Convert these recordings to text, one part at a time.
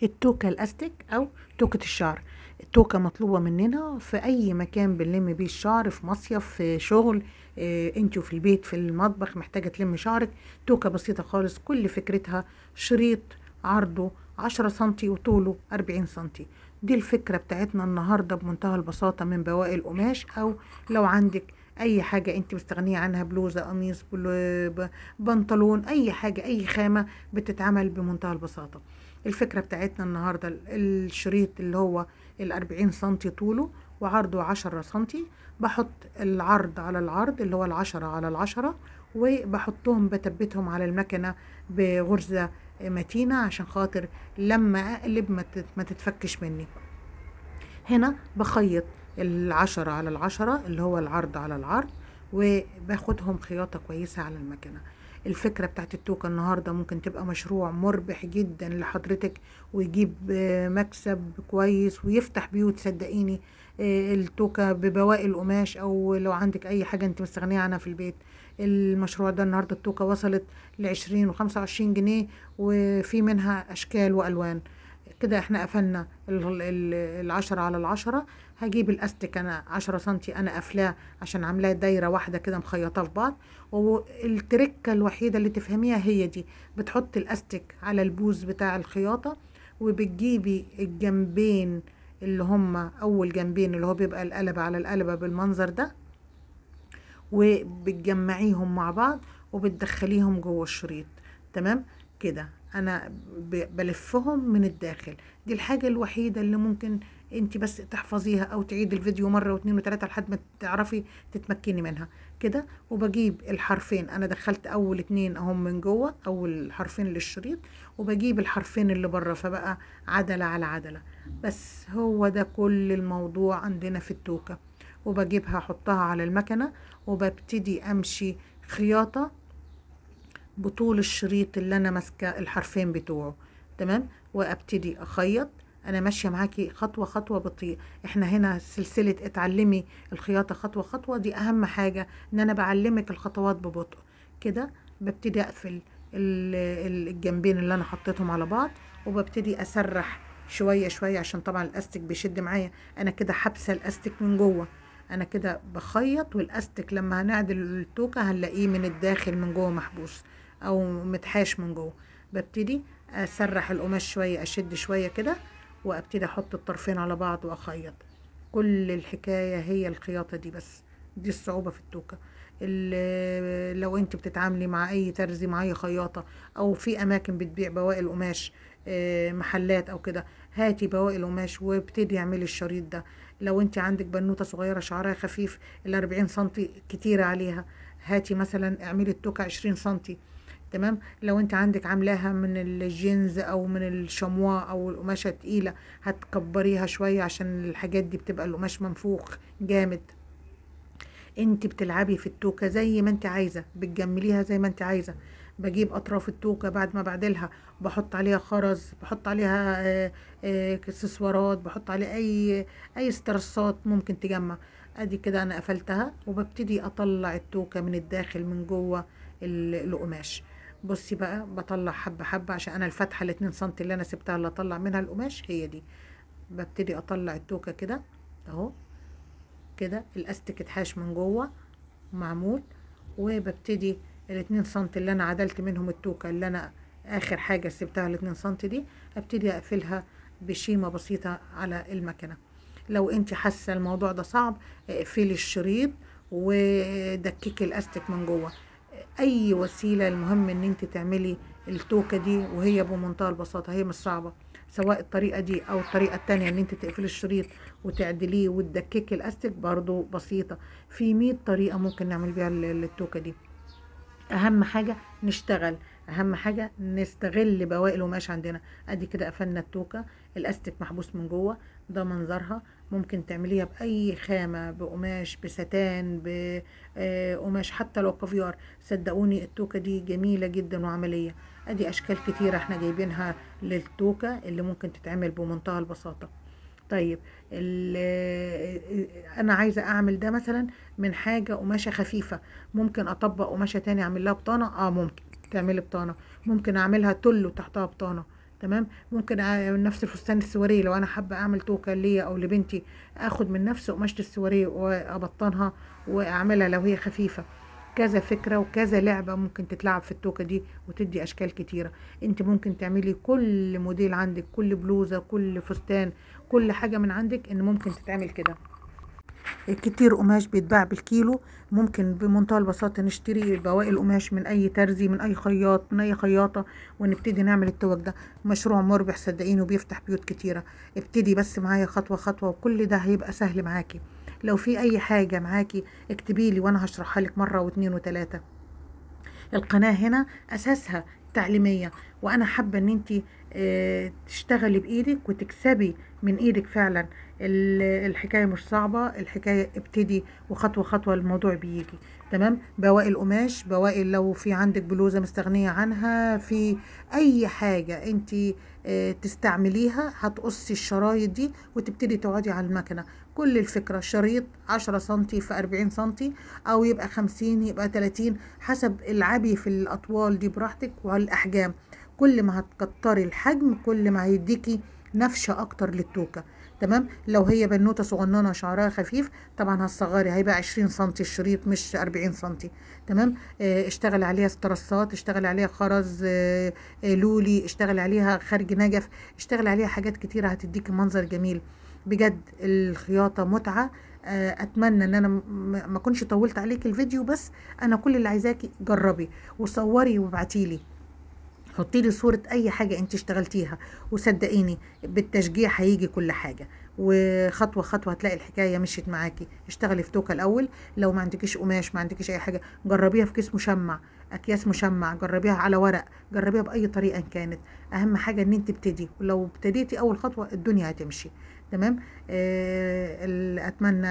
التوكة الاستيك او توكة الشعر. التوكة مطلوبة مننا في اي مكان بنلم بيه الشعر، في مصيف، في شغل، انتوا في البيت في المطبخ محتاجة تلم شعرك. توكة بسيطة خالص، كل فكرتها شريط عرضه 10 سنتي وطوله 40 سنتي. دي الفكرة بتاعتنا النهاردة بمنتهى البساطة من بواقي القماش، او لو عندك اي حاجة انت مستغنية عنها، بلوزة، قميص، بنطلون، اي حاجة، اي خامة بتتعمل بمنتهى البساطة. الفكرة بتاعتنا النهاردة الشريط اللي هو 40 سنتي طوله وعرضه 10 سنتي. بحط العرض على العرض اللي هو 10 على 10، وبحطهم بثبتهم على المكنة بغرزة متينة عشان خاطر لما اقلب ما تتفكش مني. هنا بخيط 10 على 10 اللي هو العرض على العرض، وباخدهم خياطة كويسة على المكنة. الفكرة بتاعت التوكة النهاردة ممكن تبقى مشروع مربح جدا لحضرتك، ويجيب مكسب كويس ويفتح بيوت، صدقيني. التوكة ببواقي القماش، او لو عندك اي حاجة انت مستغنية عنها في البيت. المشروع ده النهاردة التوكة وصلت ل20 و25 جنيه، وفي منها اشكال والوان. كده احنا قفلنا 10 على 10. هجيب الاستك انا 10 سنتي، انا قافلاه عشان عاملاه دايرة واحدة كده مخيطاه في بعض. والتركة الوحيدة اللي تفهميها هي دي، بتحط الاستك على البوز بتاع الخياطة، وبتجيبي الجنبين اللي هما اول جنبين اللي هو بيبقى القلبة على القلبة بالمنظر ده، وبتجمعيهم مع بعض وبتدخليهم جوه الشريط. تمام كده انا بلفهم من الداخل. دي الحاجة الوحيدة اللي ممكن انت بس تحفظيها او تعيد الفيديو مرة واثنين وثلاثة لحد ما تعرفي تتمكني منها كده. وبجيب الحرفين، انا دخلت اول اتنين اهم من جوه، اول حرفين للشريط، وبجيب الحرفين اللي بره، فبقى عدلة على عدلة. بس هو ده كل الموضوع عندنا في التوكة. وبجيبها احطها على المكنة، وببتدي امشي خياطة بطول الشريط اللي انا ماسكه الحرفين بتوعه. تمام، وابتدي اخيط. انا ماشيه معاكي خطوه خطوه بطيء. احنا هنا سلسله اتعلمي الخياطه خطوه خطوه، دي اهم حاجه، ان انا بعلمك الخطوات ببطء. كده ببتدي اقفل الجنبين اللي انا حطيتهم على بعض، وببتدي اسرح شويه شويه عشان طبعا الاستك بيشد معايا. انا كده حابسه الاستك من جوه، انا كده بخيط، والاستك لما هنعدل التوكه هنلاقيه من الداخل من جوه محبوس او متحاش من جوه. ببتدي اسرح القماش شويه، اشد شويه كده، وابتدي احط الطرفين على بعض واخيط. كل الحكايه هي الخياطه دي بس. دي الصعوبه في التوكه. لو انت بتتعاملي مع اي ترزي، مع اي خياطه، او في اماكن بتبيع بواقي القماش، محلات او كده، هاتي بواقي القماش وابتدي اعملي الشريط ده. لو انت عندك بنوته صغيره شعرها خفيف، 40 سنتي كتير عليها، هاتي مثلا اعملي التوكه 20 سنتي. تمام. لو انت عندك عاملاها من الجينز او من الشموا او القماشه تقيله، هتكبريها شويه عشان الحاجات دي بتبقى القماش منفوخ جامد. انت بتلعبي في التوكه زي ما انت عايزه، بتجمليها زي ما انت عايزه. بجيب اطراف التوكه بعد ما بعدلها، بحط عليها خرز، بحط عليها اكسسوارات، بحط عليها اي استرسات ممكن تجمع. ادي كده انا قفلتها، وببتدي اطلع التوكه من الداخل من جوه القماش. بصي بقى، بطلع حبه حبه عشان انا الفتحه ال2 سنتي اللي انا سبتها اللي اطلع منها القماش هي دي. ببتدي اطلع التوكه كده اهو. كده الاستك اتحاش من جوه معمول، وببتدي ال2 سنتي اللي انا عدلت منهم التوكة اللي انا اخر حاجة سبتها ال2 سنتي دي، ابتدي اقفلها بشيمة بسيطة على المكنة. لو انت حاسة الموضوع ده صعب، اقفلي الشريط ودككي الاستك من جوه. اي وسيلة، المهم ان انت تعملي التوكة دي وهي بمنتهى البساطة، هي مش صعبة. سواء الطريقة دي او الطريقة التانية ان انت تقفلي الشريط وتعدليه وتدككي الاستك، برضو بسيطة. في 100 طريقة ممكن نعمل بيها التوكة دي. اهم حاجة نشتغل، اهم حاجة نستغل بواقي القماش عندنا. ادي كده قفلنا التوكة، الاستك محبوس من جوه. ده منظرها. ممكن تعمليها باي خامة، بقماش، بستان، بقماش، حتى لو كافيار. صدقوني التوكة دي جميلة جدا وعملية. ادي اشكال كتيرة احنا جايبينها للتوكة اللي ممكن تتعمل بمنتهى البساطة. طيب، انا عايزه اعمل ده مثلا من حاجه قماشه خفيفه، ممكن اطبق قماشه تاني اعمل لها بطانه. ممكن تعملي بطانه، ممكن اعملها تل وتحتها بطانه. تمام. ممكن نفس الفستان السواريه، لو انا حابه اعمل توكه ليا او لبنتي، اخد من نفس قماشه السواريه وابطنها واعملها لو هي خفيفه. كذا فكره وكذا لعبه ممكن تتلعب في التوكه دي وتدي اشكال كتيره. انت ممكن تعملي كل موديل عندك، كل بلوزه، كل فستان، كل حاجه من عندك ان ممكن تتعمل كده. كتير قماش بيتباع بالكيلو، ممكن بمنتهى البساطة نشتري بواقي القماش من أي ترزي، من أي خياط، من أي خياطة، ونبتدي نعمل التوك ده. مشروع مربح صدقيني وبيفتح بيوت كتيرة. ابتدي بس معايا خطوة خطوة وكل ده هيبقى سهل معاكي. لو في أي حاجة معاكي اكتبيلي وأنا هشرحها لك مرة واتنين وتلاتة. القناة هنا أساسها تعليمية، وأنا حابة إن انتي تشتغلي بإيدك وتكسبي من إيدك فعلا. الحكاية مش صعبة، الحكاية ابتدي وخطوة خطوة الموضوع بيجي. تمام. بواقي القماش، بواقي لو في عندك بلوزة مستغنية عنها، في أي حاجة انتي تستعمليها، هتقصي الشرايط دي وتبتدي تقعدي على المكنة. كل الفكرة شريط 10 سنتي في 40 سنتي، أو يبقى 50 يبقى 30، حسب العبي في الأطوال دي براحتك والأحجام. كل ما هتكتري الحجم كل ما هيديكي نفشة أكتر للتوكة. تمام. لو هي بنوتة صغننة شعرها خفيف، طبعا هتصغري، هيبقى 20 سنتي الشريط مش 40 سنتي. تمام. اشتغل عليها استرسات، اشتغل عليها خرز لولي، اشتغل عليها خرج نجف، اشتغل عليها حاجات كتيرة هتديكي منظر جميل. بجد الخياطة متعة. اتمنى ان انا ما اكونش طولت عليك الفيديو، بس انا كل اللي عايزاكي جربي وصوري وابعتيلي، حطي لي صورة اي حاجة انت اشتغلتيها، وصدقيني بالتشجيع هيجي كل حاجة. وخطوة خطوة هتلاقي الحكاية مشيت معاكي. اشتغلي في توكة الاول، لو ما عندكيش قماش، ما عندكيش اي حاجة، جربيها في كيس مشمع، اكياس مشمع، جربيها على ورق، جربيها باي طريقة إن كانت. اهم حاجة ان انت ابتدي، ولو ابتديتي اول خطوة الدنيا هتمشي. تمام. اتمنى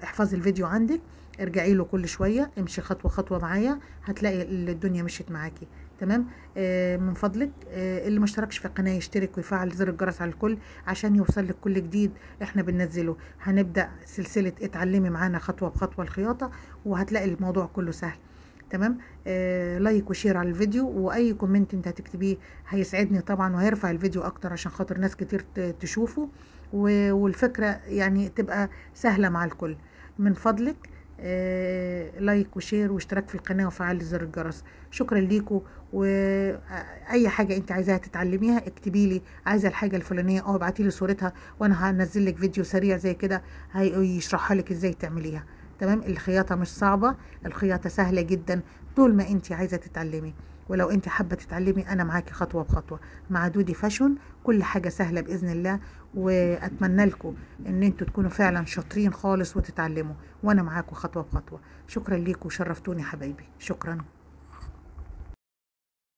احفظي الفيديو عندك، ارجعي له كل شوية، امشي خطوة خطوة معايا، هتلاقي الدنيا مشيت معاكي. تمام. من فضلك اللي ما اشتركش في القناة يشترك ويفعل زر الجرس على الكل عشان يوصل لك كل جديد احنا بننزله. هنبدأ سلسلة اتعلمي معانا خطوة بخطوة الخياطة، وهتلاقي الموضوع كله سهل. تمام. لايك وشير على الفيديو، واي كومنت انت هتكتبيه هيسعدني طبعا، وهيرفع الفيديو اكتر عشان خاطر ناس كتير تشوفه، والفكرة يعني تبقى سهلة مع الكل. من فضلك لايك وشير واشتراك في القناة وفعل زر الجرس. شكرا ليكم. واي حاجة انت عايزاها تتعلميها اكتبي لي عايزة الحاجة الفلانية او ابعتي لي صورتها، وانا هنزل لك فيديو سريع زي كده هيشرحها لك ازاي تعمليها. تمام. الخياطة مش صعبة، الخياطة سهلة جدا طول ما انت عايزة تتعلمي. ولو انت حابة تتعلمي انا معاكي خطوة بخطوة مع دودي فاشون، كل حاجة سهلة بإذن الله. واتمنى لكم ان انتوا تكونوا فعلا شاطرين خالص وتتعلموا، وانا معاكم خطوة بخطوة. شكرا ليكم وشرفتوني حبايبي، شكرا.